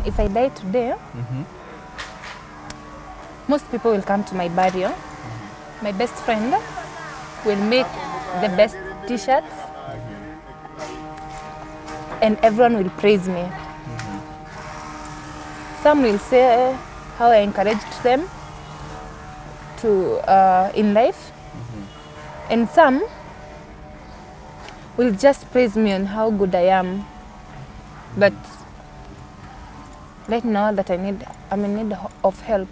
if I die today, most people will come to my burial. My best friend will make the best t-shirts, and everyone will praise me. Some will say how I encouraged them to in life, and some will just praise me on how good I am. But right now that I'm in need of help.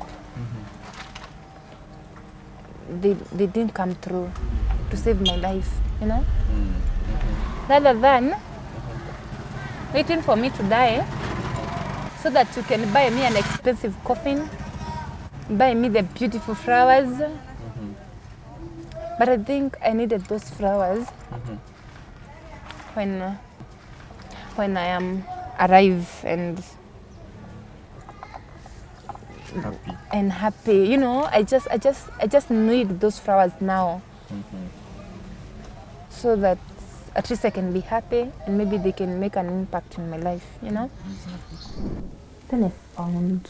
They didn't come through to save my life, you know? Rather than waiting for me to die so that you can buy me an expensive coffin, buy me the beautiful flowers. But I think I needed those flowers when I am alive and happy. You know, I just need those flowers now, so that at least I can be happy and maybe they can make an impact in my life, you know. Then I found,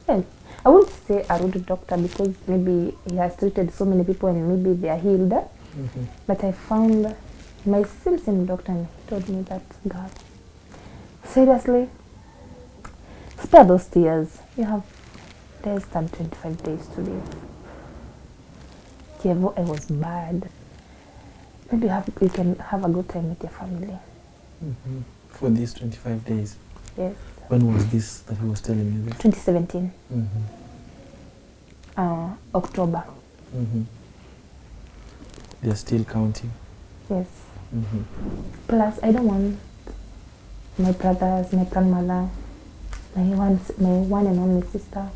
well, I won't say a rude doctor because maybe he has treated so many people and maybe they are healed. But I found my same doctor, and he told me that, God, seriously, spare those tears. You have less than 25 days to live. Kievo, I was bad. Maybe you can have a good time with your family. For these 25 days? Yes. When was this that he was telling you this? 2017. October. They're still counting? Yes. Plus, I don't want my brothers, my grandmother, my one and only sister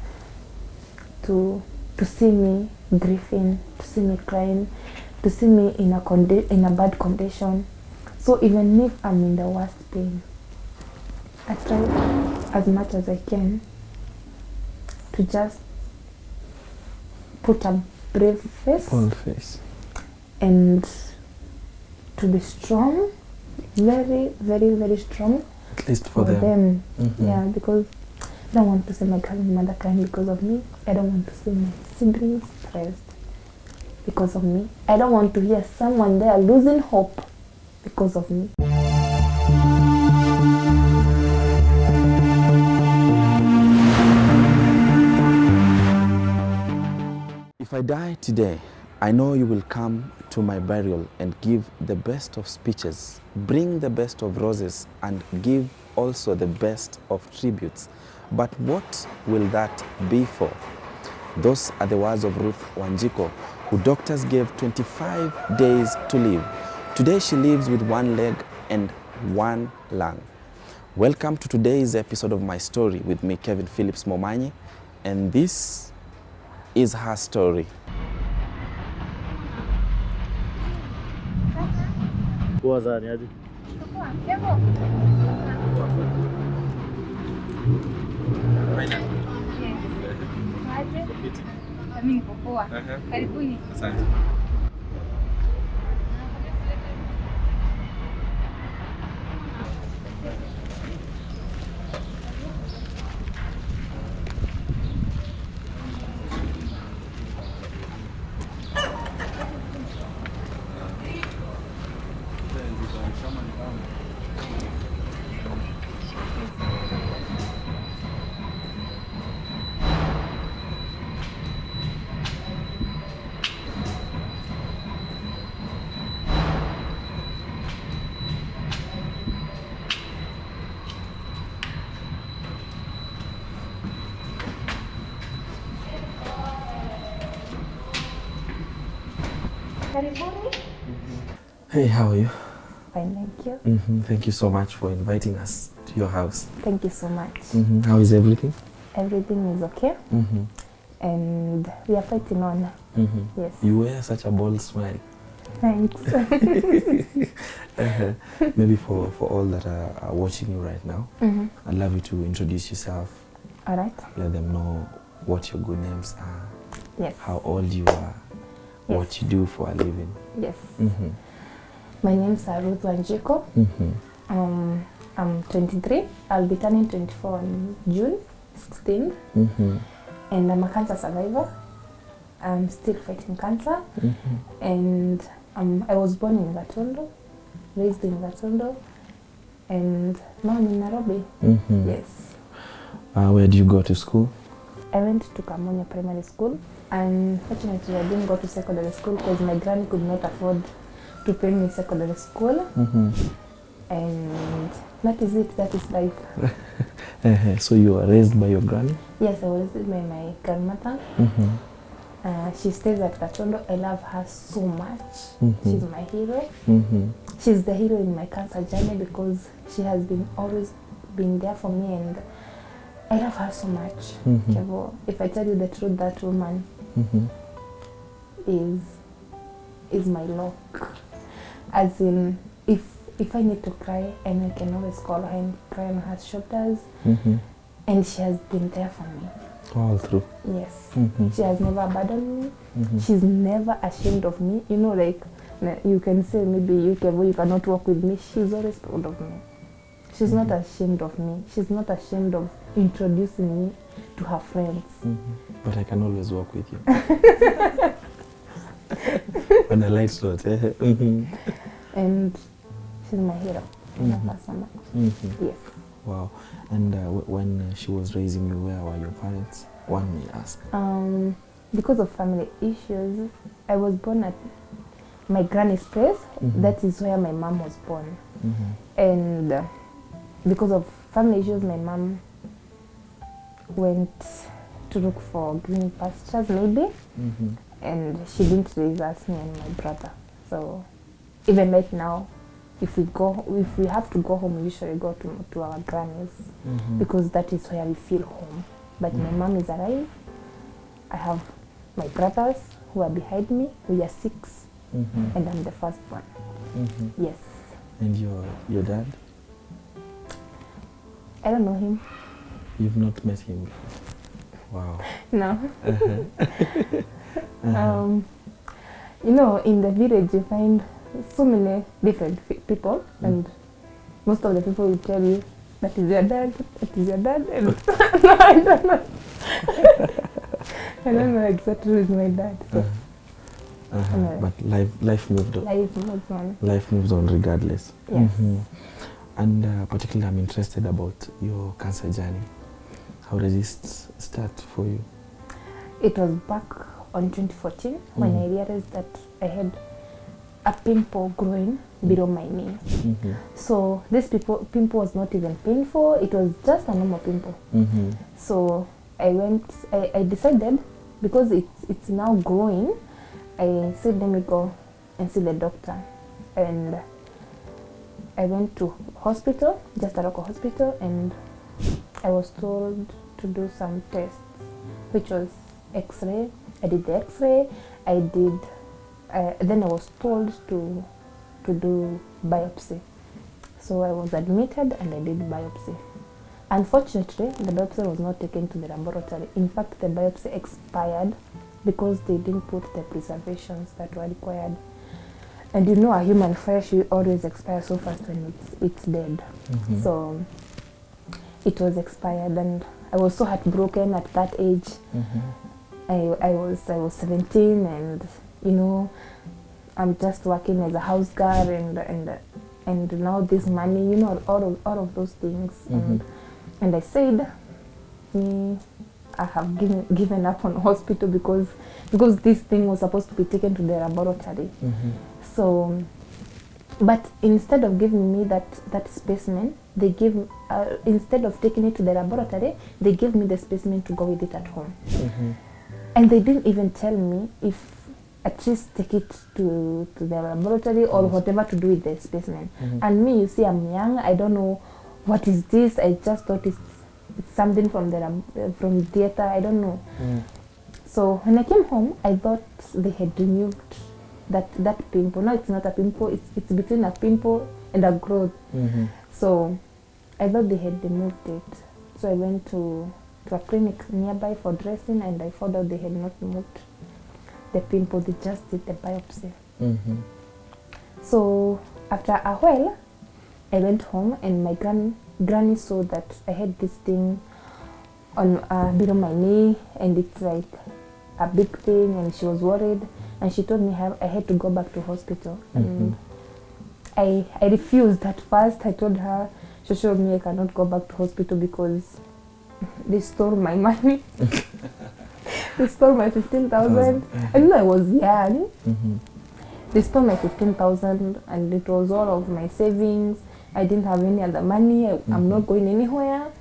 to see me grieving, to see me crying, to see me in a bad condition. So even if I'm in the worst pain, I try as much as I can to just put a brave face and to be strong, very, very, very strong. At least for them. Yeah, because I don't want to see my grandmother crying because of me. I don't want to see my siblings stressed because of me. I don't want to hear someone there losing hope because of me. If I die today, I know you will come to my burial and give the best of speeches, bring the best of roses, and give also the best of tributes. But what will that be for? Those are the words of Ruth Wanjiku, who doctors gave 25 days to live. Today she lives with one leg and one lung. Welcome to today's episode of My Story with me, Kevin Phillips Momanyi, and this is her story. Hey, how are you? Fine, thank you. Thank you so much for inviting us to your house. Thank you so much. How is everything? Everything is okay. And we are fighting on. Yes. You wear such a bold smile. Thanks. Maybe for all that are watching you right now, I'd love you to introduce yourself. All right. Let them know what your good names are. Yes. How old you are. Yes. What you do for a living. Yes. My name is Ruth Wanjiku. I'm I'm 23. I'll be turning 24 on June 16th. And I'm a cancer survivor. I'm still fighting cancer. And I was born in Gatondo, raised in Gatondo, and now I'm in Nairobi. Yes. Where do you go to school? I went to Kamonya Primary School. Unfortunately, I didn't go to secondary school because my granny could not afford to pay me secondary school. And that is it, that is life. So you were raised by your granny? Yes, I was raised by my grandmother. She stays at Gatondo. I love her so much. She's my hero. She's the hero in my cancer journey because she has always been there for me, and I love her so much. If I tell you the truth, that woman is my luck. As in, if I need to cry, and I can always call her and cry on her shoulders, and she has been there for me. All through. Yes. She has never abandoned me. She's never ashamed of me. You know, like you can say maybe you cannot work with me. She's always proud of me. She's not ashamed of me. She's not ashamed of introducing me to her friends. But I can always work with you. On a light note. And she's my hero. I love her so much. Yes. Wow. And when she was raising you, where were your parents? One may ask. Because of family issues, I was born at my granny's place. That is where my mom was born. And because of family issues, my mom went to look for green pastures maybe. And she didn't raise us, me and my brother. So even right now, if we have to go home, we usually go to our grannies because that is where we feel home. But my mom is alive. I have my brothers who are behind me. We are 6, and I'm the first one. Yes. And your dad? I don't know him. You've not met him? Wow. No. You know, in the village you find so many different people, and most of the people will tell you that is your dad, that is your dad, and no, I don't know. I don't know exactly who is my dad. So. But life moved on. Life moves on. Life moves on regardless. Yes. And particularly I'm interested about your cancer journey. How did it start for you? It was back on 2014 when I realized that I had a pimple growing below my knee. So this pimple was not even painful. It was just a normal pimple. So I decided, because it's now growing, I said, let me go and see the doctor. And I went to hospital, just a local hospital, and I was told to do some tests, which was X-ray. I did the X-ray. Then I was told to do biopsy. So I was admitted and I did biopsy. Unfortunately, the biopsy was not taken to the laboratory. In fact, the biopsy expired because they didn't put the preservations that were required. And you know, a human flesh will always expire so fast when it's dead. So it was expired, and I was so heartbroken at that age. I was 17, and you know, I'm just working as a house girl, and now this money, you know, all of those things. And I said, I have given up on hospital because this thing was supposed to be taken to the laboratory. So, but instead of giving me that specimen, they give instead of taking it to the laboratory, they gave me the specimen to go with it at home. And they didn't even tell me if at least take it to the laboratory or whatever to do with the specimen. And me, you see, I'm young. I don't know what is this. I just thought it's something from from theater. I don't know. So when I came home, I thought they had removed that pimple. No, it's not a pimple. It's between a pimple and a growth. So I thought they had removed it. So I went to a clinic nearby for dressing, and I found out they had not removed the pimple. They just did the biopsy. So after a while, I went home and my granny saw that I had this thing on below my knee, and it's like a big thing, and she was worried, and she told me I had to go back to hospital. And I refused at first. I told her, she showed me I cannot go back to hospital because they stole my money. They stole my 15,000. I knew I was young. They stole my 15,000, and it was all of my savings. I didn't have any other money. I'm not going anywhere.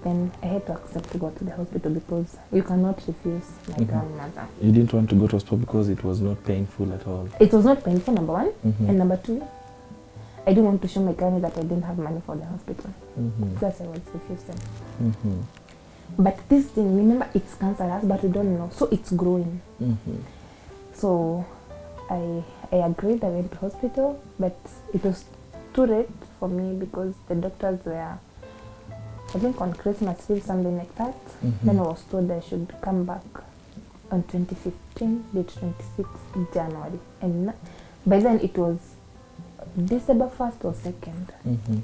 Then I had to accept to go to the hospital because you cannot refuse my grandmother. You didn't want to go to hospital because it was not painful at all? It was not painful, number one. And number two, I didn't want to show my granny that I didn't have money for the hospital. That's why I was refusing. But this thing, remember, it's cancerous, but we don't know. So it's growing. So I agreed. I went to hospital, but it was too late for me because the doctors were, I think, on Christmas Eve, something like that. Then I was told I should come back on 2015, date 26th January. And by then it was December 1st or 2nd.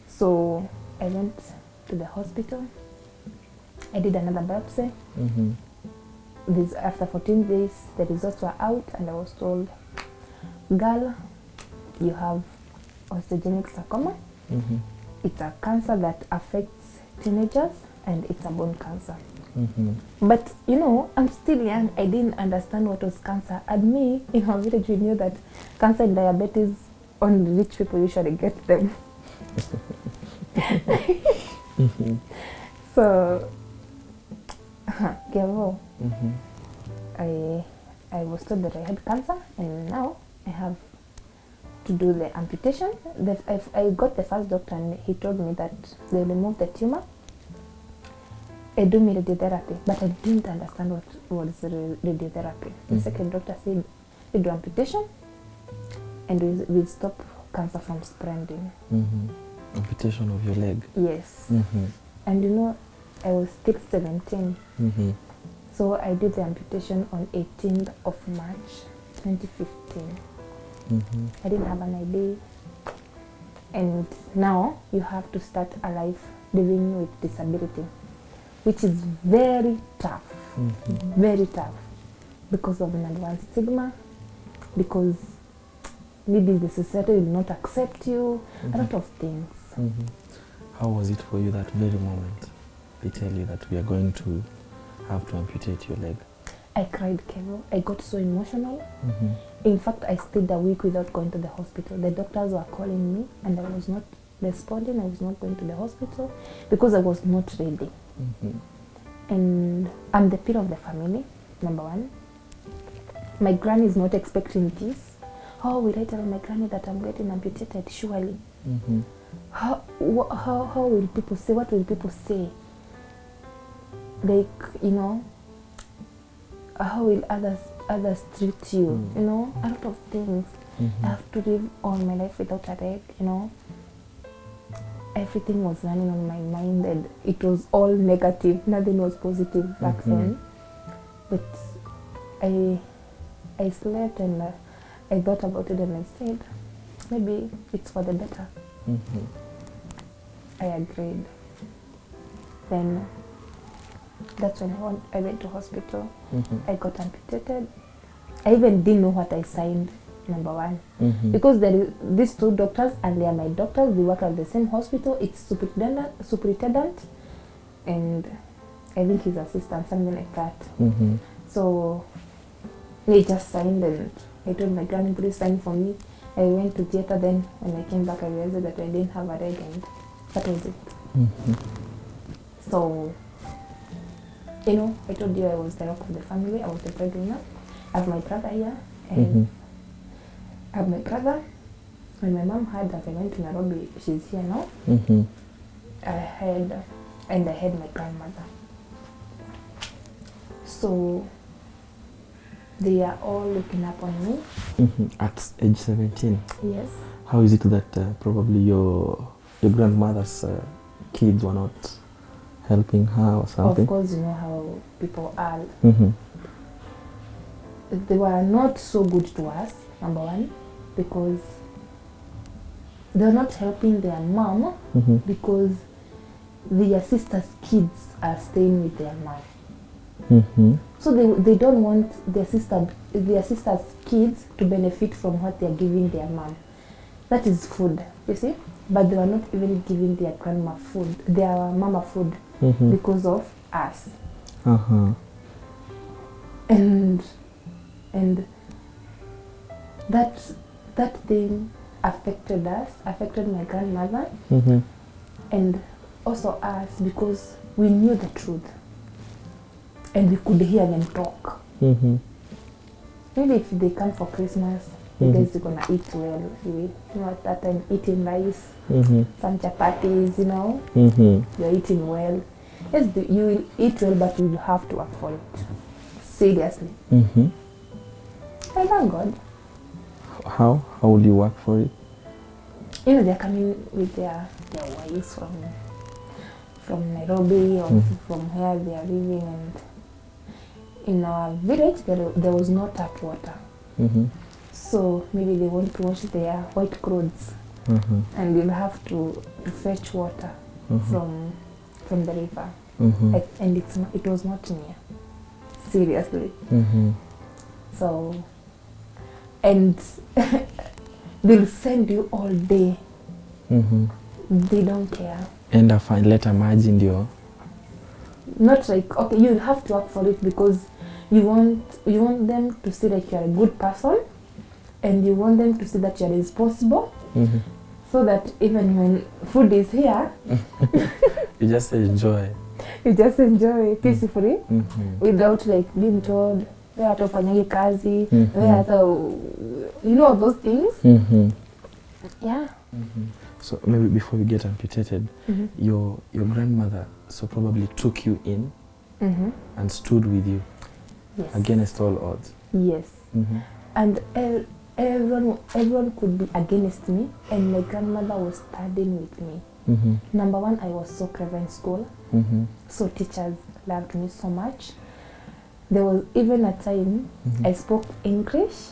So I went to the hospital. I did another biopsy. After 14 days, the results were out, and I was told, girl, you have osteogenic sarcoma. It's a cancer that affects teenagers, and it's a bone cancer. But you know, I'm still young. I didn't understand what was cancer. And me, in our village, we knew that cancer and diabetes, only rich people usually get them. So, I was told that I had cancer, and now I have to do the amputation. That I got the first doctor, and he told me that they remove the tumor and do me radiotherapy, but I didn't understand what was radiotherapy. The second doctor said we do amputation and we stop cancer from spreading. Amputation of your leg? Yes. And you know, I was still 17. So I did the amputation on 18th of March 2015. I didn't have an idea. And now you have to start a life living with disability, which is very tough. Very tough. Because of an advanced stigma, because maybe the society will not accept you, a lot of things. How was it for you that very moment? They tell you that we are going to have to amputate your leg. I cried, Carol. I got so emotional. In fact, I stayed a week without going to the hospital. The doctors were calling me, and I was not responding. I was not going to the hospital because I was not ready. And I'm the peer of the family, number one. My granny is not expecting this. How will I tell my granny that I'm getting amputated? Surely. How will people say? What will people say? Like, you know, how will others treat you? You know, a lot of things. I have to live all my life without a leg, you know. Everything was running on my mind, and it was all negative. Nothing was positive back then. But I slept, and I thought about it, and I said, maybe it's for the better. I agreed. Then that's when I went to hospital. I got amputated. I even didn't know what I signed, number one. Because there is these two doctors, and they are my doctors. They work at the same hospital. It's superintendent, and I think his assistant, something like that. So they just signed, and I told my granny, please sign for me. I went to theater. Then when I came back, I realized that I didn't have a leg, and that was it. So, you know, I told you I was the rock of the family. I was the breadwinner. I have my brother here, and I have my brother. When my mom heard that I went to Nairobi, she's here now. I had my grandmother. So they are all looking up on me. At age 17? Yes. How is it that probably your grandmother's kids were not helping her or something? Of course, you know how people are. They were not so good to us, number one, because they're not helping their mom because their sister's kids are staying with their mom. So they don't want their sister's kids to benefit from what they're giving their mom. That is food, you see? But they are not even giving their grandma food, their mama food, because of us. And that thing affected us, affected my grandmother, and also us, because we knew the truth and we could hear them talk. Maybe if they come for Christmas, you guys are gonna eat well. You know, at that time, eating rice, some chapatis, you know, you're eating well. Yes, you will eat well, but you will have to afford it. Seriously. I thank God. How will you work for it? You know, they're coming with their wives from Nairobi or from where they are living, and in our village there was no tap water. So maybe they want to wash their white clothes, and you'll have to fetch water from the river, and it was not near. Seriously. So, and they'll send you all day. They don't care. And I find letter margin ndio. Not like, okay, you'll have to work for it, because you want them to see that you're a good person, and you want them to see that you're responsible, so that even when food is here, you just enjoy. You just enjoy peacefully, without like being told, where to fanyagi kazi, where to, you know, those things. Yeah. So maybe before we get amputated, your grandmother so probably took you in and stood with you against all odds. Yes. And everyone could be against me, and my grandmother was standing with me. Number one, I was so clever in school, so teachers loved me so much. There was even a time I spoke English,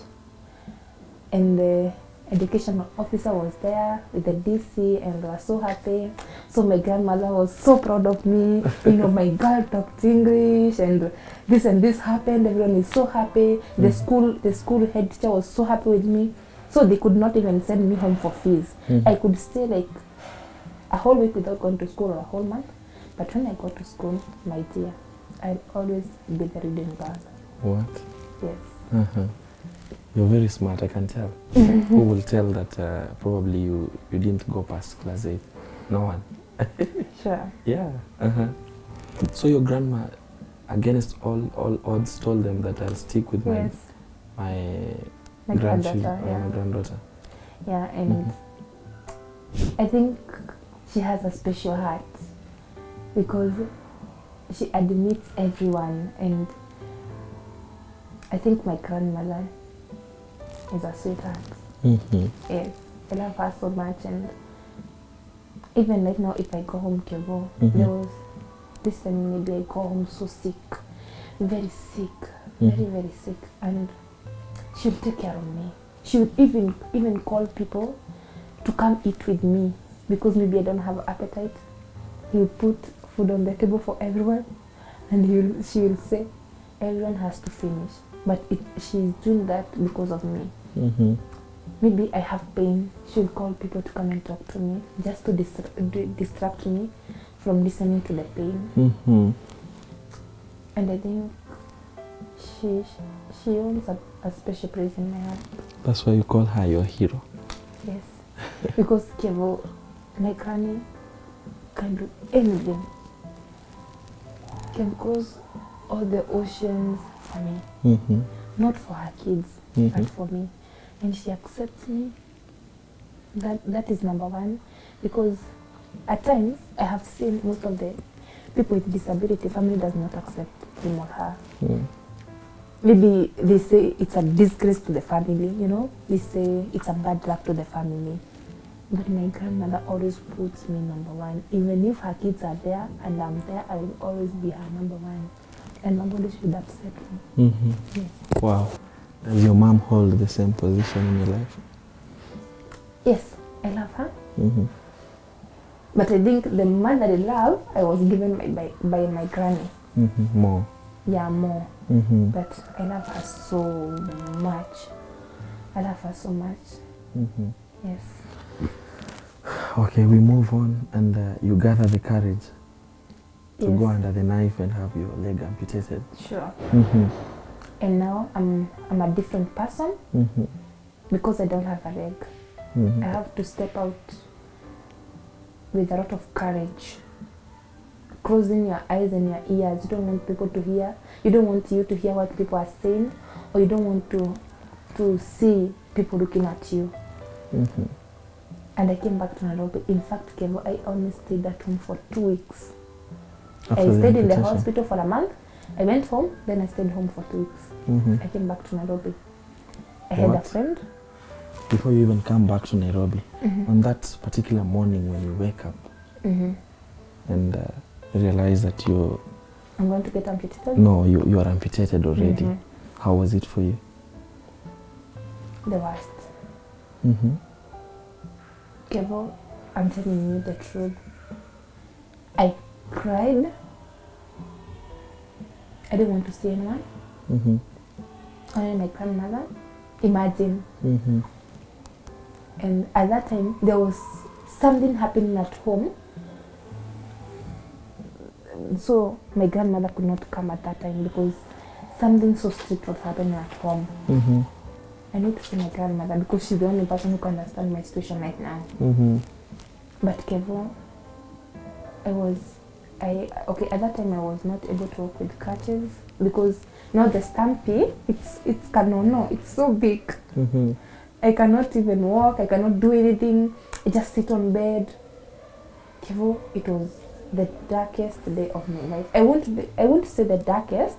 and the educational officer was there with the DC, and they were so happy. So my grandmother was so proud of me. You know, my girl talked English, and this happened. Everyone is so happy. The school head teacher was so happy with me. So they could not even send me home for fees. I could stay like a whole week without going to school, or a whole month. But when I go to school, my dear, I'll always be the reading girl. What? Yes. You're very smart, I can tell. Who will tell that probably you didn't go past class 8? No one. Sure. Yeah. So your grandma, against all odds, told them that I'll stick with my grandchildren, my granddaughter. Yeah, and I think she has a special heart, because she admits everyone, and I think my grandmother is a sweetheart. Yes, I love her so much, and even right now, if I go home to go, there was this time maybe I go home so sick, very sick, very sick, and she'll take care of me. She'll even call people to come eat with me, because maybe I don't have appetite. He'll put food on the table for everyone, and she will say, everyone has to finish. But she's doing that because of me. Maybe I have pain, she'll call people to come and talk to me, just to distract me from listening to the pain. And I think she owns a special place in my heart. That's why you call her your hero. Yes, because Kevo, my granny, can do anything. Can cross all the oceans for me. Not for her kids, but for me. And she accepts me. That is number one, because at times I have seen most of the people with disability, family does not accept him or her. Maybe they say it's a disgrace to the family, you know. They say it's a bad luck to the family. But my grandmother always puts me number one. Even if her kids are there and I'm there, I will always be her number one. And nobody should upset me. Yes. Wow. Does your mom hold the same position in your life? Yes, I love her. Mm-hmm. But I think the motherly love I was given by my granny. Mm-hmm. More. Yeah, more. Mm-hmm. But I love her so much. I love her so much. Mm-hmm. Yes. Okay, we move on, and you gather the courage to Yes. go under the knife and have your leg amputated. Sure. Mm-hmm. And now I'm a different person Mm-hmm. because I don't have a leg. Mm-hmm. I have to step out with a lot of courage. Closing your eyes and your ears. You don't want people to hear. You don't want you to hear what people are saying, or you don't want to see people looking at you. Mm-hmm. And I came back to Nairobi. In fact, Kevo, I only stayed at home for 2 weeks. After I the stayed in the amputation. hospital for a month. I went home, then I stayed home for 2 weeks. Mm-hmm. I came back to Nairobi. I had a What? friend. Before you even come back to Nairobi, Mm-hmm. on that particular morning when you wake up Mm-hmm. and realize that you I'm going to get amputated. you are amputated already, Mhm. how was it for you? The worst. Mm-hmm. Kevo, I'm telling you the truth. I cried. I didn't want to see anyone. Mm-hmm. Only my grandmother. Imagine. Mm-hmm. And at that time, there was something happening at home. So my grandmother could not come at that time because something so strict was happening at home. Mm-hmm. I need to see my grandmother because she's the only person who can understand my situation right now. Mm-hmm. But Kevo, at that time I was not able to walk with crutches because now the stampy, it's canono, it's so big. Mm-hmm. I cannot even walk, I cannot do anything, I just sit on bed. Kevo, it was the darkest day of my life. I won't say the darkest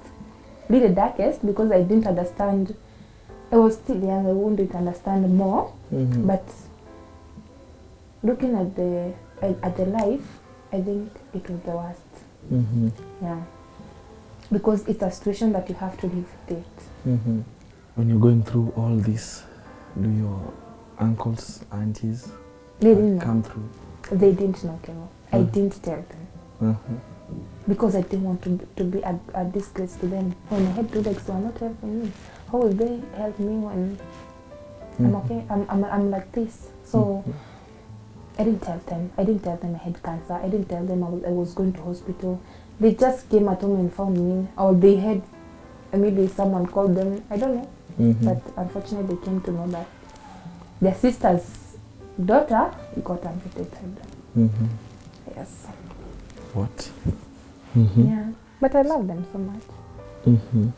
because I didn't understand. I was still young, I wouldn't understand more. Mm-hmm. But looking at the life, I think it was the worst. Mm-hmm. Yeah, because it's a situation that you have to live with it. Mm-hmm. When you're going through all this, do your uncles, aunties They didn't know. come through? They didn't know, Kevo. I Mm. didn't tell them Mm-hmm. because I didn't want to be a disgrace to them. When I had 2 legs, they were not helping me. How will they help me when I'm okay? I'm like this. So I didn't tell them. I didn't tell them I had cancer. I didn't tell them I was going to hospital. They just came at home and found me, or they had maybe someone called them. I don't know. Mm-hmm. But unfortunately, they came to know that their sister's daughter got amputated. Mm-hmm. Yes. What? Mm-hmm. Yeah. But I love them so much. Mm-hmm.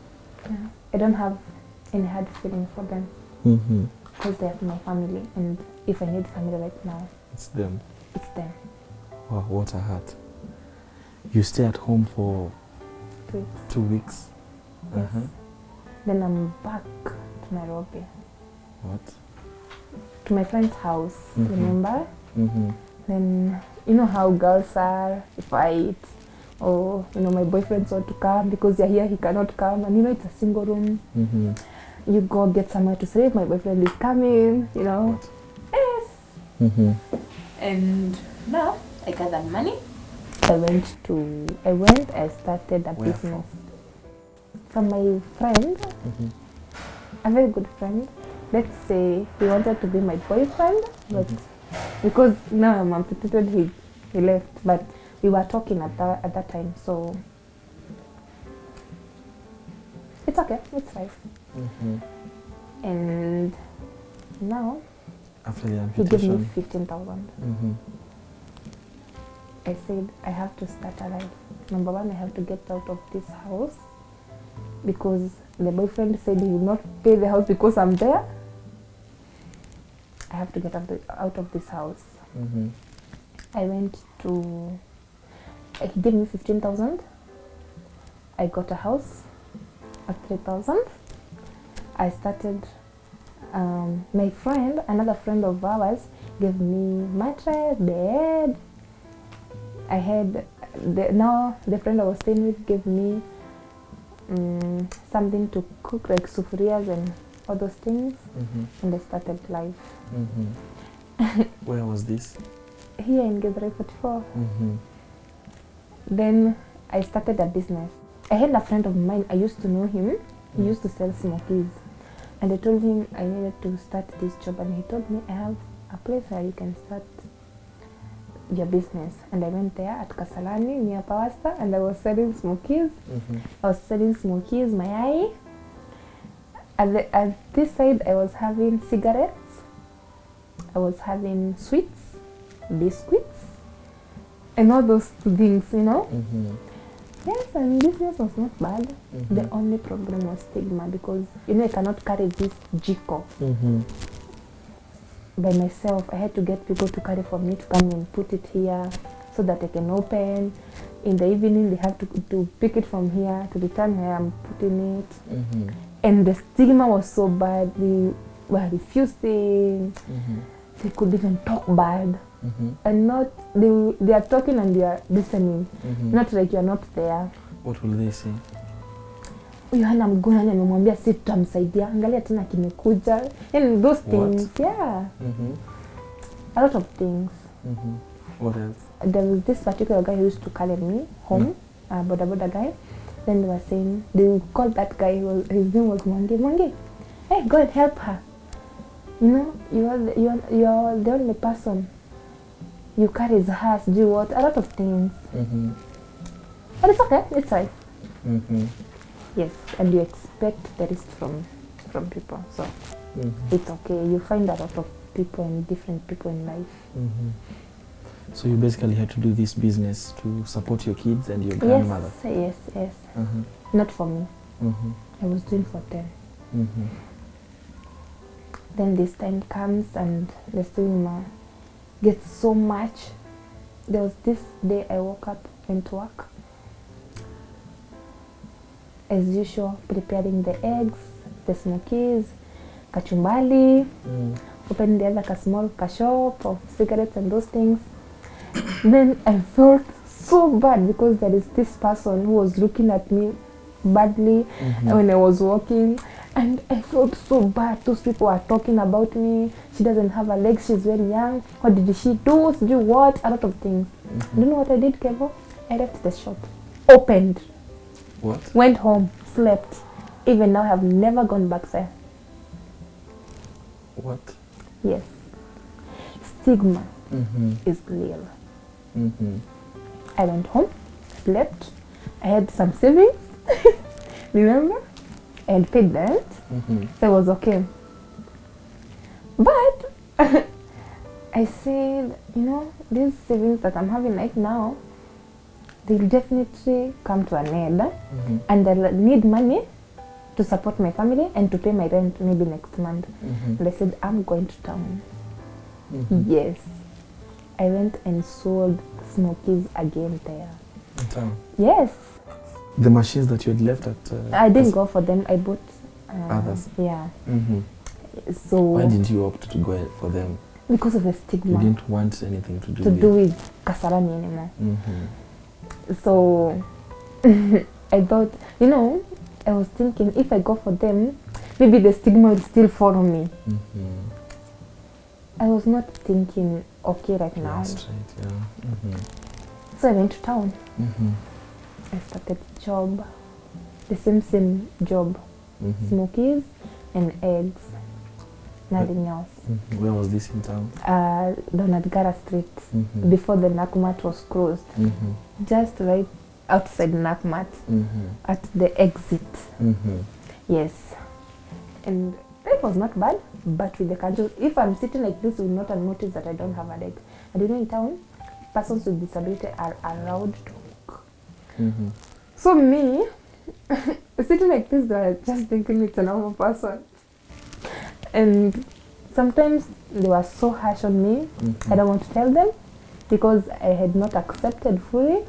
Yeah. I don't have any hard feeling for them Mm-hmm. because they are my family. And if I need family right now, It's them. it's them. Wow, what a heart. You stay at home for 2 weeks. 2 weeks? Yes. Uh-huh. Then I'm back to Nairobi, What? to my friend's house. Mhm. Remember? Mm-hmm. Then you know how girls are, fight, or my boyfriend want to come because you're here, he cannot come, and it's a single room. Mm-hmm. You go get somewhere to sleep. My boyfriend is coming. What? Yes. Mm-hmm. And now I gathered money. I started a Where business from my friend, Mm-hmm. a very good friend. Let's say he wanted to be my boyfriend, but because now I'm amputated, he left. But we were talking at that time, so it's okay, it's fine. Mm-hmm. And now After the he gave me amputation. 15,000. Mm-hmm. I said I have to start a life. Number one, I have to get out of this house because the boyfriend said he will not pay the house because I'm there. I have to get out of this house. Mm-hmm. I went to. He gave me 15,000. I got a house at 3,000. I started. My friend, another friend of ours, gave me mattress, bed. I had the friend I was staying with gave me something to cook, like sufurias and all those things, Mm-hmm. and I started life. Mm-hmm. Where was this? Here in Githurai 44. Then I started a business. I had a friend of mine, I used to know him. He used to sell smokies. And I told him I needed to start this job, and he told me I have a place where you can start your business. And I went there at Kasalani near Pawasta, and I was selling smokies. I was selling smokies, mayai. At this side, I was having cigarettes. I was having sweets, biscuits, and all those things, you know. Yes, and business was not bad. The only problem was stigma, because you know I cannot carry this jiko by myself. I had to get people to carry for me to come and put it here so that I can open. In the evening, they have to pick it from here to return where I'm putting it. And the stigma was so bad. They were refusing. They could even talk bad. And not, they are talking and they are listening. Not like you're not there. What will they say? Yohana mgonani amemwambia si tutamsaidia, angalia tena kimekuja. And those things, yeah. A lot of things. What else? There was this particular guy who used to call me home, boda guy. Then they were saying, they called that guy, his name was Mwangi. Hey, go and help her. You know, you're the only person. You carry his house, do what? A lot of things. But it's okay, it's right. Yes, and you expect the rest from people. So it's okay. You find a lot of people and different people in life. So you basically had to do this business to support your kids and your grandmother? Yes. Not for me. I was doing for them. Then this time comes and the stigma gets so much. There was this day I woke up, went to work. As usual, preparing the eggs, the smokies, kachumbali, opening the other small shop of cigarettes and those things. Then I felt so bad because there is this person who was looking at me badly when I was walking, and I felt so bad. Those people are talking about me. She doesn't have a leg, she's very young. What did she do? Do what? A lot of things. Do you know what I did, Kevo? I left the shop. Opened. What? Went home, slept. Even now I have never gone back there. What? Yes. Stigma is real. I went home, slept. I had some savings. Remember? I had paid rent. So it was okay. But I said, you know, these savings that I'm having right now, they'll definitely come to an end. And I'll need money to support my family and to pay my rent maybe next month. And I said, I'm going to town. Yes. I went and sold smokies again there. In town? Yes. The machines that you had left at... I didn't go for them. I bought... others? Yeah. So... Why didn't you opt to go for them? Because of the stigma. You didn't want anything to do with Kasarani anymore. So I thought, you know, I was thinking if I go for them, maybe the stigma will still follow me. I was not thinking okay right now. Straight, yeah. So I went to town. I started job, the same job, smokies and eggs, nothing else. Where was this in town? Donadgara Street, before the Nakumat was closed. Just right outside Nakumat, at the exit. Yes. And it was not bad, but with the candles, if I'm sitting like this, you will not notice that I don't have a leg. And you know, in town, persons with disability are allowed to walk. So me, sitting like this, they're just thinking it's a normal person. And sometimes they were so harsh on me. I don't want to tell them because I had not accepted fully.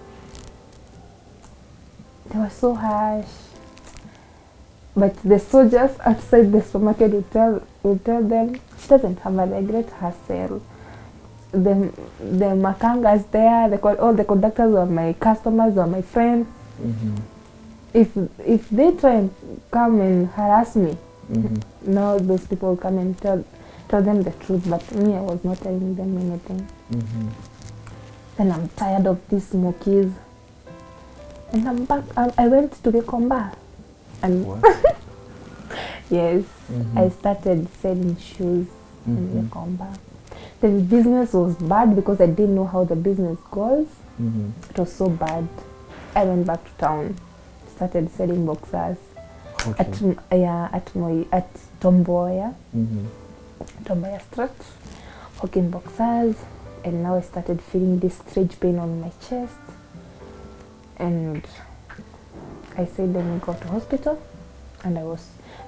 They were so harsh. But the soldiers outside the supermarket will tell them, she doesn't have a leg, let her sell. The makangas there, all the conductors were my customers, were my friends. If they try and come and harass me, now those people will come and tell tell them the truth, but me, I was not telling them anything. Then I'm tired of these smokies. And I'm back. I went to the Comba. And What? yes, I started selling shoes in the Comba. The business was bad because I didn't know how the business goes. It was so bad. I went back to town, started selling boxers at Tomboya, Tomboya Street, hawking boxers, and now I started feeling this strange pain on my chest, and I said, let me go to hospital, and I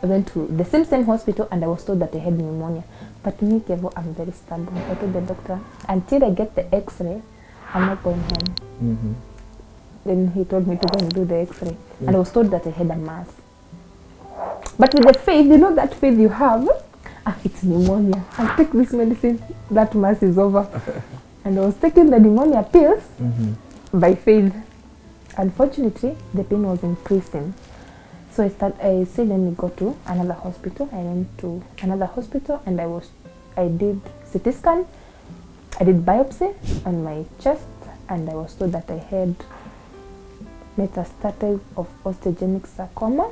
went to the same hospital, and I was told that I had pneumonia. But me, Kevo, I'm very stubborn. I told the doctor, until I get the X-ray, I'm not going home. Then he told me to go and do the X-ray, and I was told that I had a mass. But with the faith, you know that faith you have, it's pneumonia. I'll take this medicine, that mass is over. And I was taking the pneumonia pills by faith. Unfortunately, the pain was increasing. So I said, let me go to another hospital. I went to another hospital, and I did CT scan. I did biopsy on my chest, and I was told that I had metastasis of osteogenic sarcoma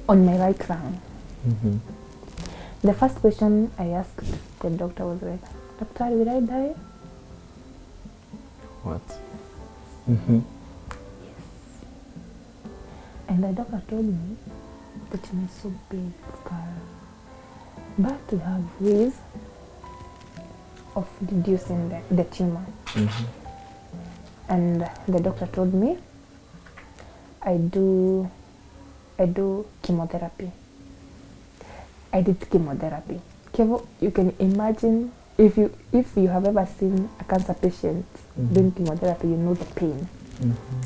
on my right lung. The first question I asked the doctor was like, Doctor, will I die? What? And the doctor told me that it was so big scar, but we have ways of reducing the tumor. And the doctor told me I do chemotherapy. I did chemotherapy. Kevo, you can imagine if you have ever seen a cancer patient doing chemotherapy, you know the pain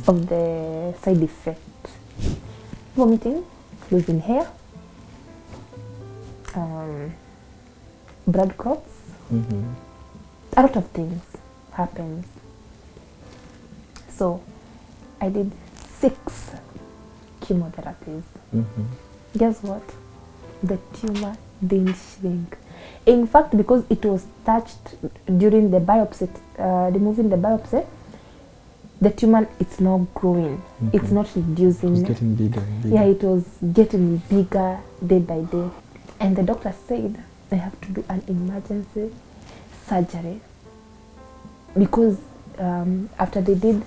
of the side effect. Vomiting, losing hair, blood clots, a lot of things happens. So I did 6 chemotherapies. Guess what? The tumor didn't shrink. In fact, because it was touched during the biopsy, removing the biopsy, the tumor, it's now growing. It's not reducing. It's getting bigger and bigger. Yeah, it was getting bigger day by day. And the doctor said I have to do an emergency surgery because after they did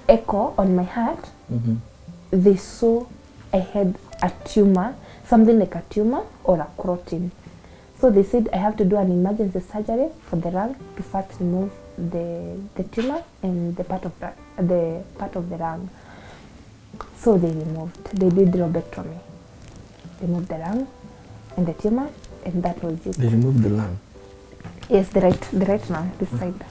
echo on my heart, they saw I had a tumor, something like a tumor or a clotting. So they said I have to do an emergency surgery for the lung to first remove the tumor and the part of the lung. So they did lobectomy. They removed the lung and the tumor, and that was it. They removed the lung? Yes, the right lung, this side.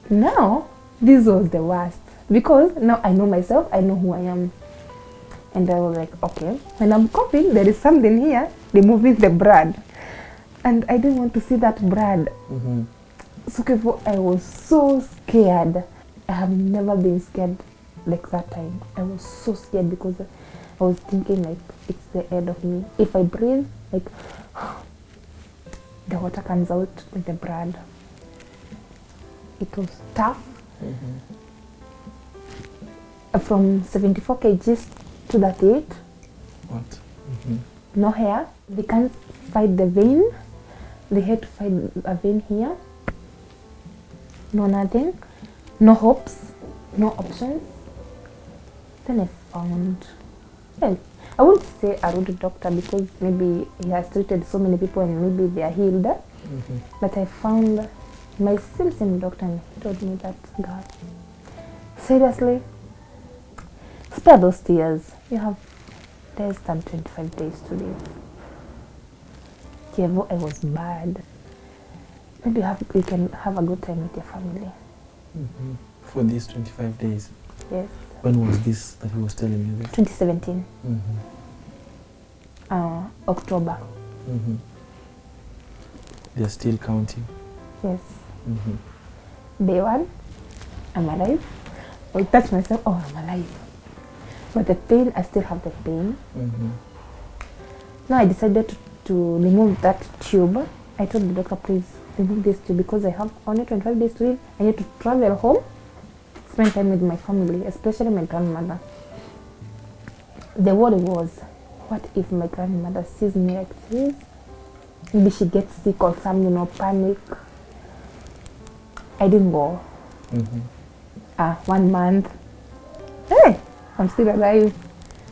Now, this was the worst because now I know myself, I know who I am. And I was like, okay, when I'm coughing, there is something here, removing the blood. And I didn't want to see that blood. So I was so scared. I have never been scared like that time. I was so scared because I was thinking like it's the end of me. If I breathe, like the water comes out with the blood. It was tough. From 74 kgs to 38. What? No hair. They can't find the vein. They had to find a vein here. No nothing. No hopes. No options. Then I found, well, I won't say a rude doctor because maybe he has treated so many people and maybe they are healed. But I found my same doctor and he told me that, God, seriously, spare those tears. You have less than 25 days to live. Kevo, I was bad. Maybe you can have a good time with your family. For these 25 days? Yes. When was this that he was telling you this? 2017. October. They're still counting? Yes. Day 1, I'm alive. I touch myself, oh, I'm alive. But the pain, I still have the pain. Now I decided to remove that tube. I told the doctor, please remove this tube because I have only 25 days to live. I need to travel home, spend time with my family, especially my grandmother. The worry was, what if my grandmother sees me like this? Maybe she gets sick or some, panic. I didn't go. 1 month. Hey, I'm still alive.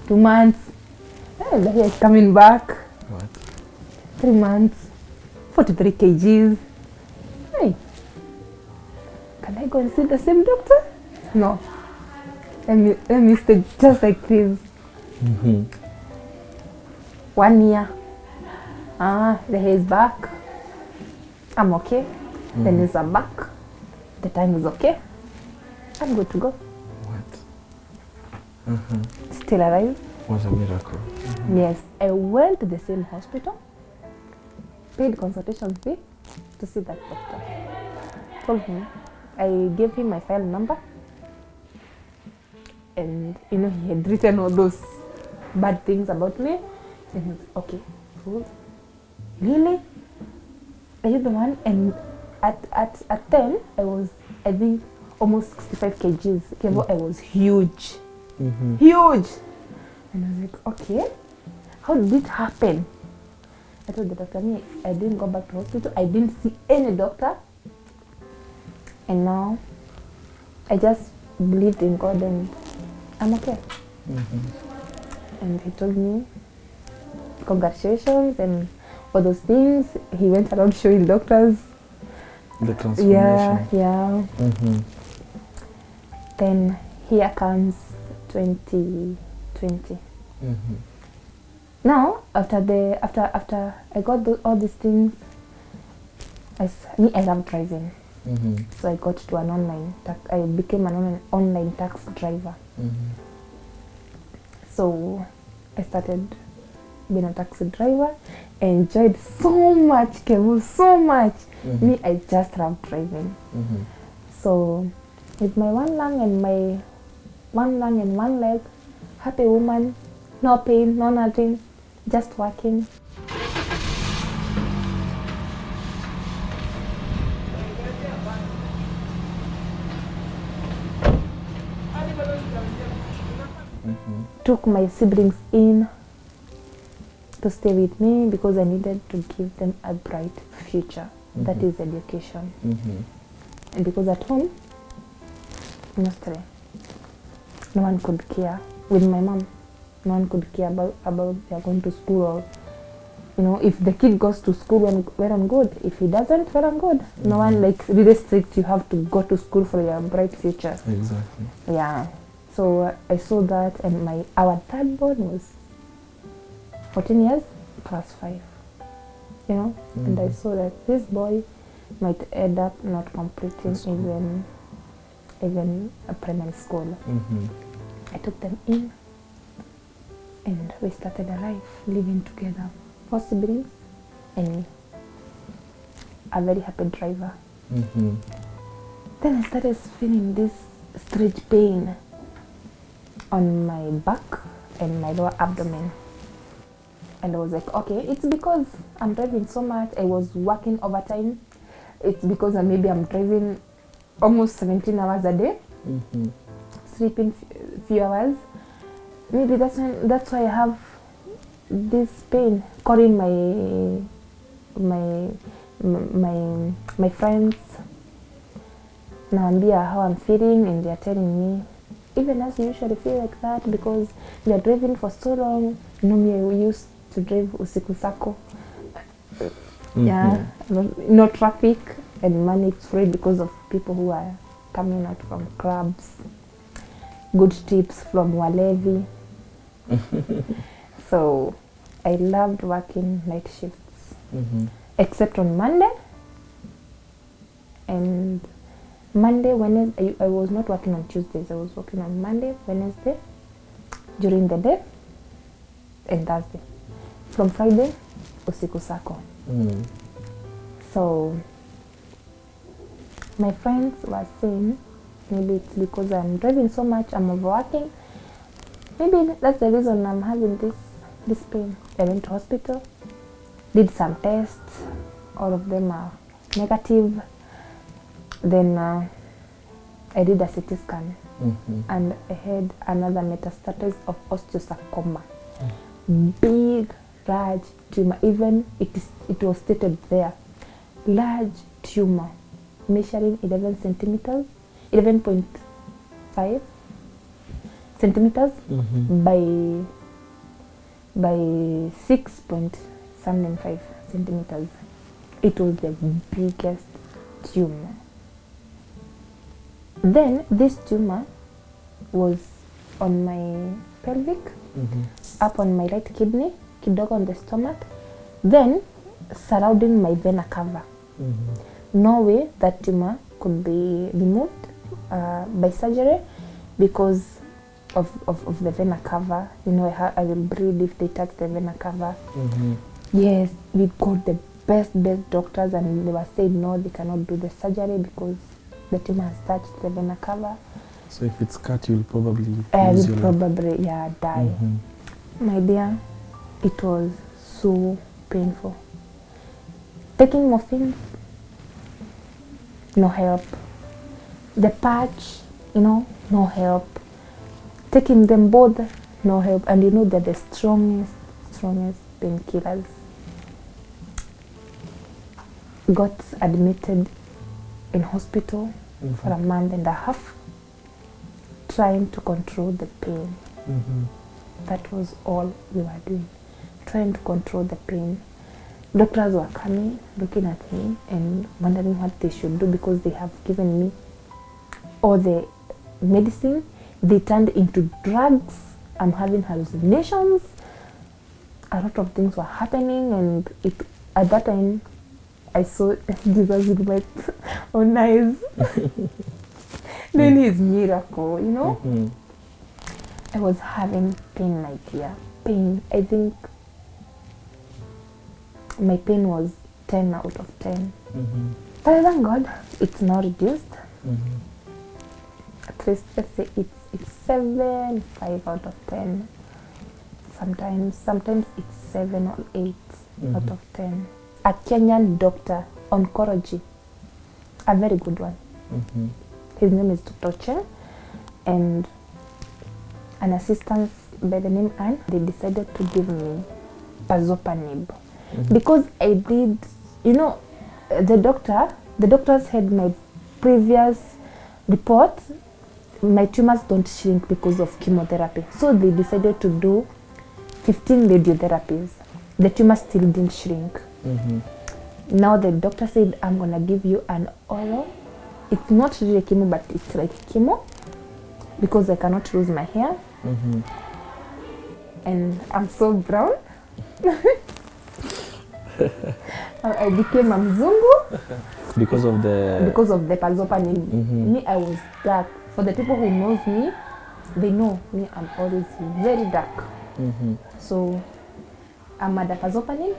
2 months. Hey, the hair is coming back. What? 3 months. 43 kgs. Hey, can I go and see the same doctor? No. Let me stay just like this. 1 year. The hair is back. I'm okay. The knees are back. The time is okay. I'm good to go. What? Still alive. What a miracle. Yes. I went to the same hospital, paid consultation fee to see that doctor. Told him, I gave him my file number, and he had written all those bad things about me. And he was okay, Ruth, really? Are you the one? And at 10, I was, I think, almost 65 kgs. I was huge. Huge. And I was like, okay, how did it happen? I told the doctor, I didn't go back to hospital. I didn't see any doctor. And now I just believed in God and I'm okay. And he told me, congratulations and all those things. He went around showing doctors. The transformation. Yeah. Then here comes 2020. Now, after I got all these things, I love driving. So I got to I became an online tax driver. So I started being a taxi driver. I enjoyed so much, Kevu, so much. I just love driving. So with my one lung and one leg, happy woman, no pain, no nothing, just working. Took my siblings in to stay with me because I needed to give them a bright future. That is education. And because at home, mostly, no one could care. With my mom, no one could care about they are going to school, or if the kid goes to school, well and good. If he doesn't, well and good. No one really strict. You have to go to school for your bright future. Exactly. Yeah. So I saw that, and our third born was 14 years plus 5. And I saw that this boy might end up not completing even a primary school. I took them in, and we started a life living together. 4 siblings and me, a very happy driver. Then I started feeling this strange pain on my back and my lower abdomen. And I was like, okay, it's because I'm driving so much. I was working overtime. It's because maybe I'm driving almost 17 hours a day, sleeping few hours. Maybe that's why I have this pain. Calling my friends, naambia how I'm feeling, and they're telling me, even as you usually feel like that because you're driving for so long. Me used to drive usiku sako. Yeah, no traffic and money free because of people who are coming out from clubs. Good tips from walevi. So I loved working night shifts, except on Monday. And Monday, Wednesday, I was not working on Tuesdays. I was working on Monday, Wednesday, during the day, and Thursday. From Friday, usiku sako. So my friends were saying, maybe it's because I'm driving so much, I'm overworking. Maybe that's the reason I'm having this pain. I went to hospital. did some tests, all of them are negative. Then I did a CT scan, and I had another metastasis of osteosarcoma. Big, large tumor. Even it was stated there, large tumor, measuring 11 centimeters, 11.5 centimeters by 6.75 centimeters. It was the biggest tumor. Then this tumor was on my pelvic, up on my right kidney, kidogo on the stomach, then surrounding my vena cava. No way that tumor could be removed by surgery because of the vena cava. You know, I will bleed if they touch the vena cava. Yes, we got the best doctors, and they were saying no, they cannot do the surgery because the tumor has touched the vena cava. So if it's cut, you'll probably die. My dear, it was so painful. Taking morphine, no help. The patch, no help. Taking them both, no help. And you know they're the strongest painkillers. Got admitted in hospital for a month and a half, trying to control the pain. That was all we were doing, trying to control the pain. Doctors were coming, looking at me and wondering what they should do because they have given me all the medicine. They turned into drugs. I'm having hallucinations. A lot of things were happening, and at that time I saw Jesus with my own eyes. Then his miracle, I was having pain, my dear. Pain. I think my pain was 10 out of 10. But thank God, it's not reduced. At least let's say it's 7, 5 out of 10. Sometimes it's 7 or 8 out of 10. A Kenyan doctor, oncology, a very good one. His name is Dr. Che, and an assistant by the name Anne. They decided to give me pazopanib because I did, the doctors had my previous report. My tumors don't shrink because of chemotherapy, so they decided to do 15 radiotherapies. The tumor still didn't shrink. Now the doctor said, I'm gonna give you an oral. It's not really chemo, but it's like chemo because I cannot lose my hair. And I'm so brown. I became a mzungu because of the pazopanib. Me, I was dark. For the people who knows me, they know me. I'm always very dark. So I'm a pazopanib.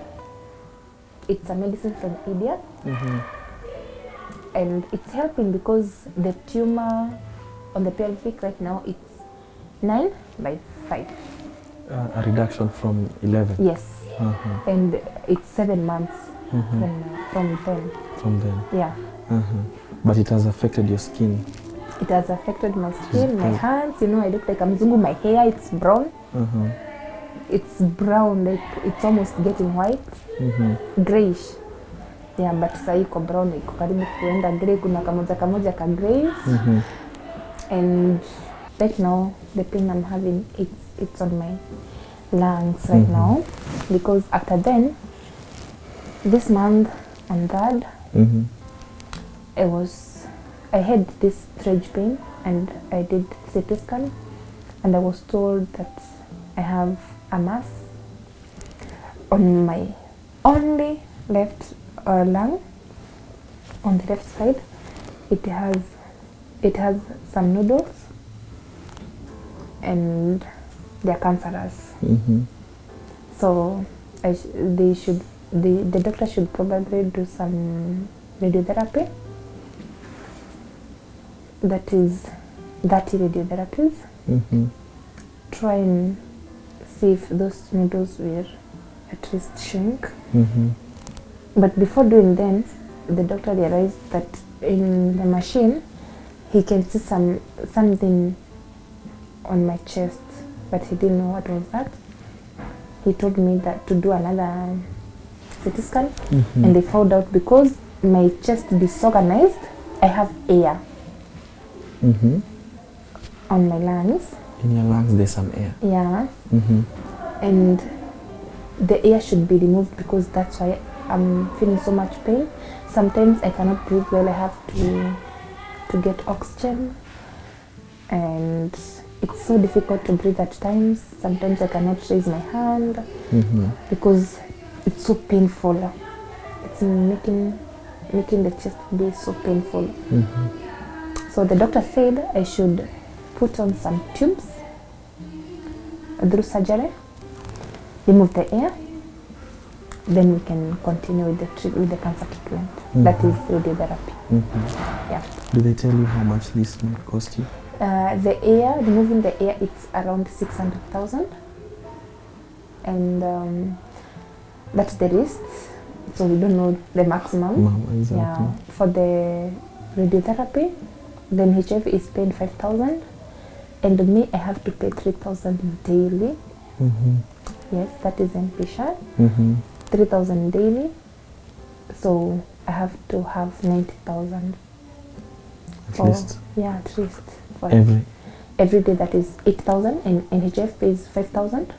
It's a medicine from India, and it's helping because the tumor on the pelvic right now it's 9/5. A reduction from 11. Yes, and it's 7 months from then. From then. Yeah. But it has affected your skin. It has affected my skin, my hands. I look like a mzungu. My hair, it's brown. It's brown, like it's almost getting white, grayish. Yeah, but sasa iko brown, iko karibu kuenda grey, kuna kamoja ka grayish. And right now the pain I'm having, it's on my lungs right now, because after then, this month on 3rd, I had this strange pain, and I did CT scan, and I was told that I have a mass on my only left lung, on the left side. It has some nodules, and they're cancerous. So the doctor should probably do some radiotherapy. That is 30 radiotherapies. Try and see if those nodules will at least shrink. Mm-hmm. But before doing them, the doctor realized that in the machine, he can see something on my chest, but he didn't know what was that. He told me that to do another CT scan, Mm-hmm. and they found out because my chest disorganized, I have air Mm-hmm. on my lungs. In your lungs, there's some air. Yeah, Mm-hmm. and the air should be removed because that's why I'm feeling so much pain. Sometimes I cannot breathe well. I have to get oxygen, and it's so difficult to breathe at times. Sometimes I cannot raise my hand Mm-hmm. because it's so painful. It's making the chest be so painful. Mm-hmm. So the doctor said I should put on some tubes through surgery, remove the air, then we can continue with the cancer treatment. Mm-hmm. That is radiotherapy. Mm-hmm. Yeah. Do they tell you how much this might cost you? The air, removing the air, it's around 600,000, and that's the least. So we don't know the maximum. Exactly. Yeah. For the radiotherapy, then HF is paying 5,000, and me I have to pay 3,000 daily. Mm-hmm. Yes, that is M-PESA. Mm-hmm. 3,000 daily. So I have to have 90,000. At least. Yeah, at least. For Every day that is 8,000, and NHF pays 5,000,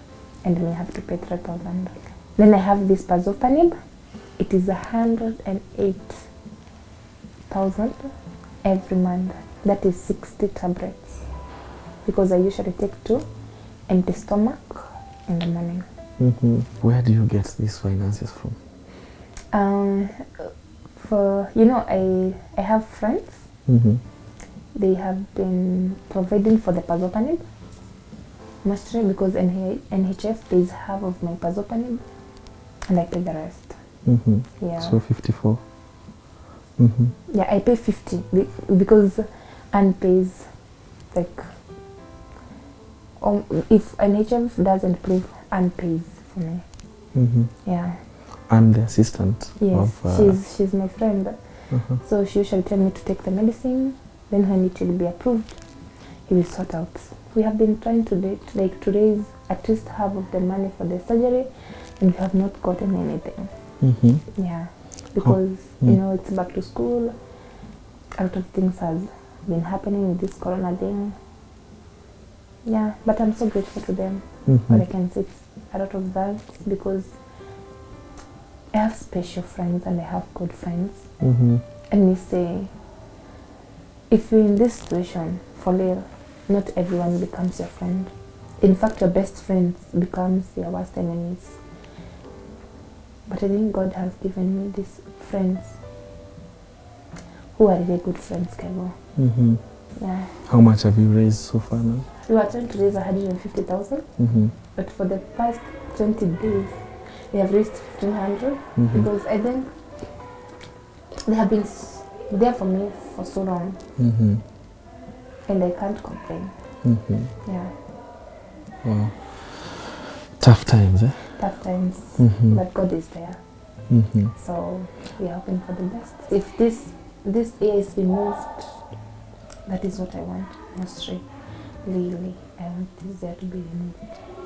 and then I have to pay 3,000. Then I have this pazopanib. It is 108,000 every month. That is 60 tablets, because I usually take 2 empty stomach in the morning. Mm-hmm. Where do you get these finances from? I have friends. Mm-hmm. They have been providing for the pazopanib, mostly because NHF pays half of my pazopanib, and I pay the rest. Mm-hmm. Yeah. So 54. Mm-hmm. Yeah, I pay 50 because Anne pays like if NHF doesn't prove, Anne pays for me. Mm-hmm. Yeah. And the assistant. Yes, of, she's my friend. uh-huh. So she usually tell me to take the medicine. Then when it will be approved, he will sort out. We have been trying to raise at least half of the money for the surgery, and we have not gotten anything. Mm-hmm. Yeah, because it's back to school. A lot of things has been happening with this corona thing. Yeah, but I'm so grateful to them. Mm-hmm. But I can say a lot of that because I have special friends and I have good friends. Mm-hmm. And we say, if you're in this situation, for real, not everyone becomes your friend. In fact, your best friends becomes your worst enemies. But I think God has given me these friends who are really good friends, Kaigo. Mm-hmm. Yeah. How much have you raised so far now? We were trying to raise 150,000, Mm-hmm. but for the past 20 days, we have raised 1,500 because I think they have been there for me for so long, and I can't complain. Yeah. Wow. Tough times, eh? Tough times, but God is there. So we are hoping for the best. If this ear is removed, that is what I want, mostly. Really, I want this ear to be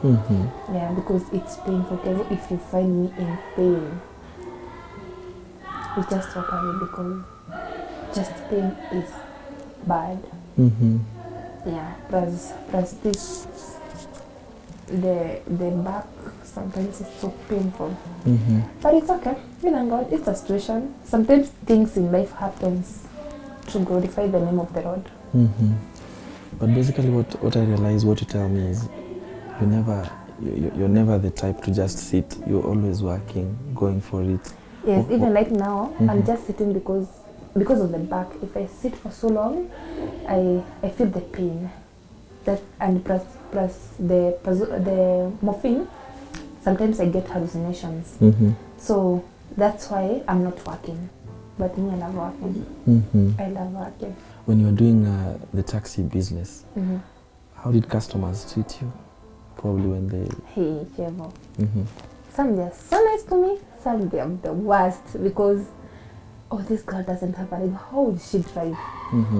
removed. Yeah, because it's painful. If you find me in pain, we just walk away because just pain is bad. Yeah, plus this, the back sometimes is so painful. But it's okay. You know, God, it's a situation. Sometimes things in life happens to glorify the name of the Lord. But basically what I realize, what you tell me is you're never the type to just sit. You're always working, going for it. Yes, even like now, I'm just sitting because of the back. If I sit for so long, I feel the pain. That and plus the morphine, sometimes I get hallucinations. So that's why I'm not working. But me, I love working. I love working. When you were doing the taxi business, how did customers treat you? Probably when they... Hey, Jevo. some they are so nice to me, some they are the worst because, oh, this girl doesn't have a leg. How will she drive?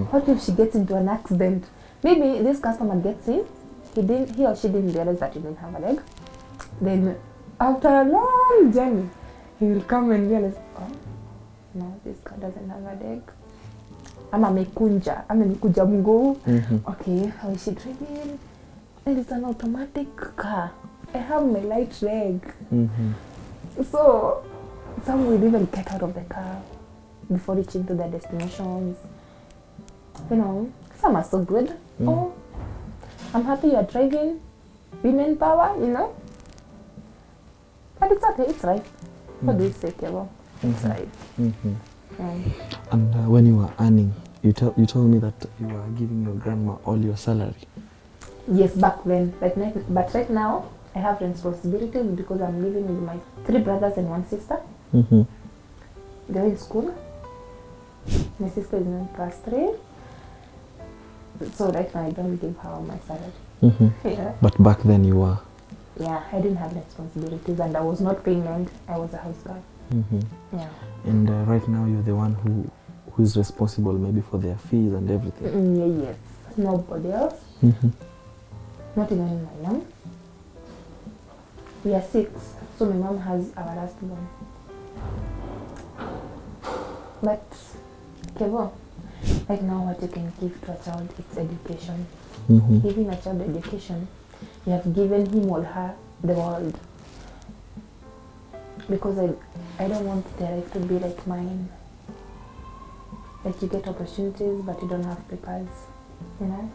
What if she gets into an accident? Maybe this customer gets in, he or she didn't realize that he didn't have a leg. Then after a long journey, he will come and realize, oh, no, this car doesn't have a leg. Ama amekuja mguu. Okay, how is she driving? And it's an automatic car. I have my light leg. So some will even get out of the car before reaching to their destinations. You know, some are so good. Oh, I'm happy you are driving. Women power, you know. But it's okay, it's right. What do you say, Kevo? It's right. And when you were earning, you told me that you were giving your grandma all your salary. Yes, back then. But right now, I have responsibilities because I'm living with my 3 brothers and 1 sister. They're in school. My sister is in class 3. So right now, I don't give her my salary. Yeah. But back then you were? Yeah, I didn't have responsibilities and I was not paying rent. I was a house girl. Yeah. And right now you're the one who is responsible maybe for their fees and everything? Yes. Nobody else. Not even my mom. We are 6, so my mom has our last born. But, Kevo, right now what you can give to a child is education. Giving a child education, you have given him or her the world. Because I don't want their life to be like mine. Like you get opportunities but you don't have papers, you know?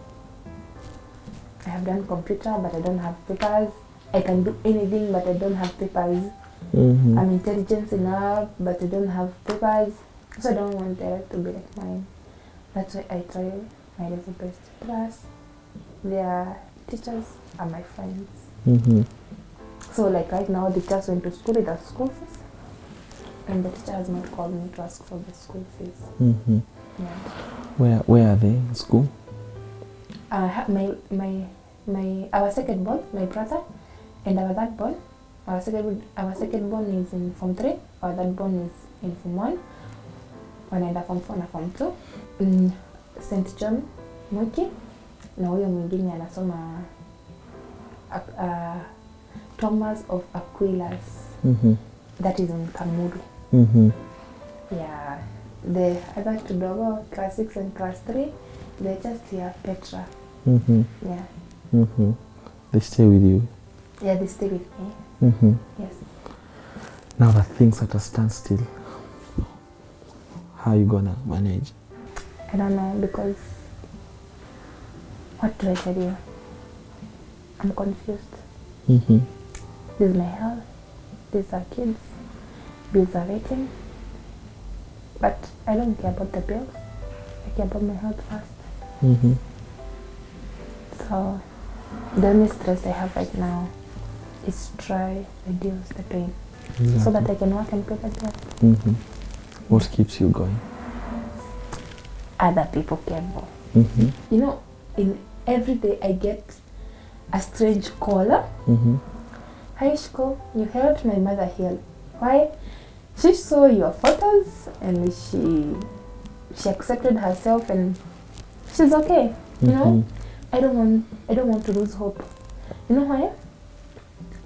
I have done computer but I don't have papers. I can do anything but I don't have papers. I'm intelligent enough but I don't have papers. So I don't want their life to be like mine. That's why I try my level best. Plus, their teachers are my friends. So like right now, the teachers went to school without school fees, and the teacher has not called me to ask for the school fees. Yeah. Where are they in school? Our second born, my brother, and our third born. Our second born is in Form 3. Our third born is in Form 1. Wanaenda Form 4 na Form 2. St. John Mwiki, na huyo mwingine anasoma Thomas of Aquinas. That is in Kamuru. Yeah. The other two dogo, class 6 and class 3, they're just here, Petra. Yeah. They stay with you? Yeah, they stay with me. Yes. Now that things at a standstill, how are you gonna manage? I don't know, because what do I tell you? I'm confused. This is my health. These are kids. Bills are waiting. But I don't care about the bills. I care about my health first. So the only stress I have right now is try reduce the pain. So that I can work and pay the bill. What keeps you going? Other people care more. You know, in every day I get a strange caller. Hi Shko, you helped my mother heal. Why? She saw your photos and she accepted herself and she's okay. You know? I don't want to lose hope. You know why?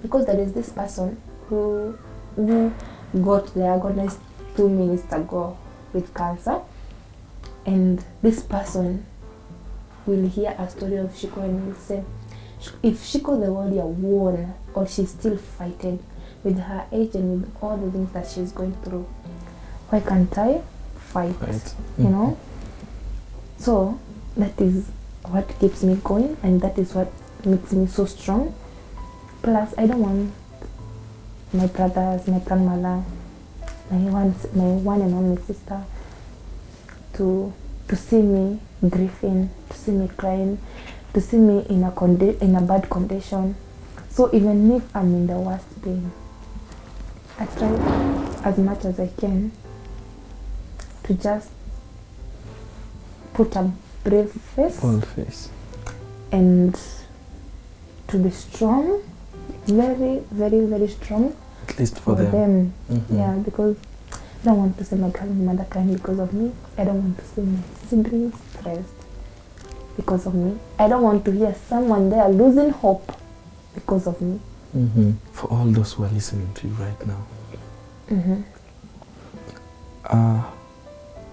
Because there is this person who got diagnosed 2 minutes ago with cancer, and this person will hear a story of Shiko and will say, if Shiko the warrior won, or she's still fighting with her age and with all the things that she's going through, why can't I fight? You know? So that is what keeps me going, and that is what makes me so strong. Plus, I don't want my brothers, my grandmother, my one and only sister to see me grieving, to see me crying, to see me in a bad condition. So even if I'm in the worst pain, I try as much as I can to just put a brave face, and to be strong, very, very, very strong, At least for them. Yeah, because I don't want to see my grandmother crying because of me. I don't want to see my siblings stressed because of me. I don't want to hear someone there losing hope because of me. For all those who are listening to you right now,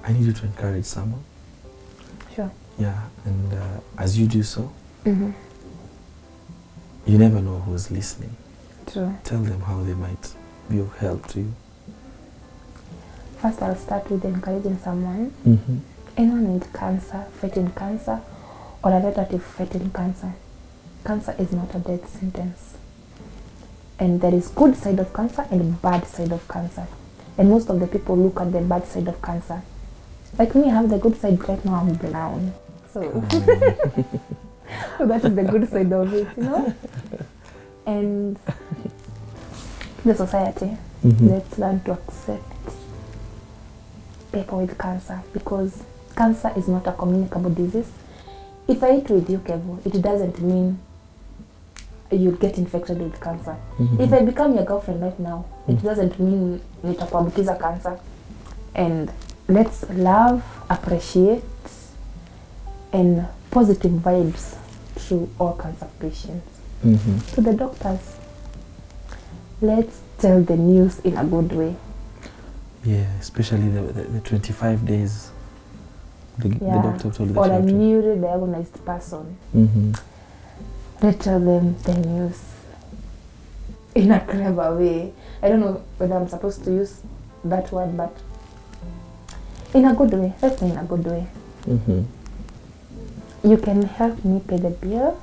I need you to encourage someone. Sure. Yeah, and as you do so, you never know who's listening. True. Tell them how they might be of help to you. First, I'll start with encouraging someone. Anyone with cancer, fighting cancer, or a relative fighting cancer. Cancer is not a death sentence. And there is good side of cancer and bad side of cancer. And most of the people look at the bad side of cancer. Like me, I have the good side. Right now I'm brown. So, so that is the good side of it, you know? And the society, let's learn to accept people with cancer, because cancer is not a communicable disease. If I eat with you, Kevo, it doesn't mean you get infected with cancer. If I become your girlfriend right now, it doesn't mean nitakuambukiza cancer. And let's love, appreciate, and positive vibes to all cancer patients. To the doctors, let's tell the news in a good way. Yeah, especially the 25 days the doctor told the or a children. newly diagnosed person. Let's tell them the news in a clever way. I don't know whether I'm supposed to use that word, but in a good way. Let's say in a good way. You can help me pay the bill.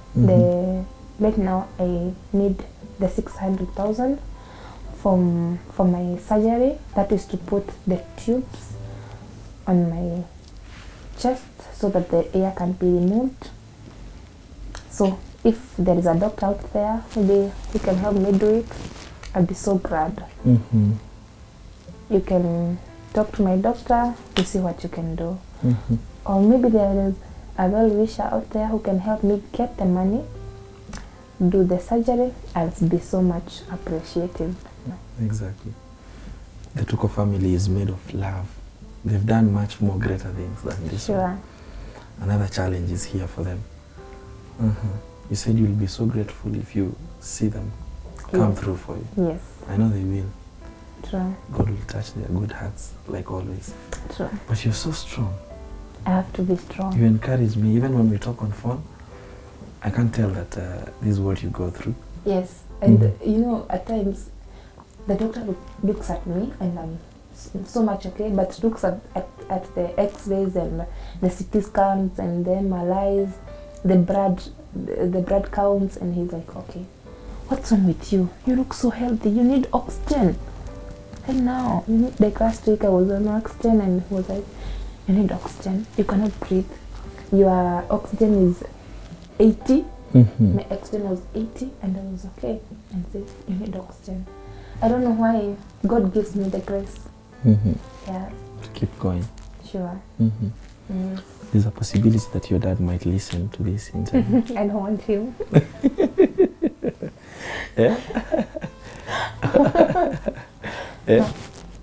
Right now I need the 600,000 for my surgery. That is to put the tubes on my chest so that the air can be removed. So if there is a doctor out there, maybe he can help me do it, I'll be so glad. You can talk to my doctor to see what you can do. Or maybe there is a well-wisher out there who can help me get the money, do the surgery. I'll be so much appreciative. Exactly. The Tuko family is made of love. They've done much more greater things than this one. Another challenge is here for them. You said you'll be so grateful if you see them come through for you. Yes. I know they will. True. God will touch their good hearts, like always. True. But you're so strong. I have to be strong. You encourage me. Even when we talk on phone, I can tell that this is what you go through. Yes. And you know, at times, the doctor looks at me and I'm so much okay, but looks at the x-rays and the CT scans and the MRIs, the blood counts, and he's like, okay, what's wrong with you? You look so healthy. You need oxygen. And now, like last week I was on oxygen and he was like, you need oxygen. You cannot breathe. Your oxygen is 80. My oxygen was 80 and I was okay. And said, you need oxygen. I don't know why God gives me the grace. Yeah. To keep going. Sure. There's a possibility that your dad might listen to this interview. I don't want him. Yeah? Yeah?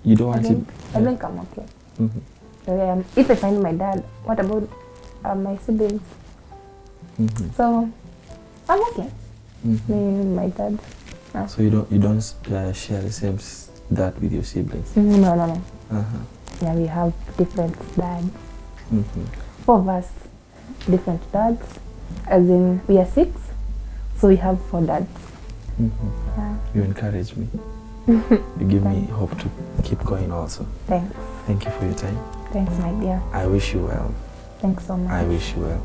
You don't want him? I think I'm okay. If I find my dad, what about my siblings? So I'm okay. Me and my dad. No. So you don't share the same dad with your siblings? No. Yeah, we have different dads. 4 of us, different dads. As in, we are 6, so we have 4 dads. Yeah. You encourage me. You give me hope to keep going also. Thanks. Thank you for your time. Thanks, my dear. I wish you well. Thanks so much. I wish you well.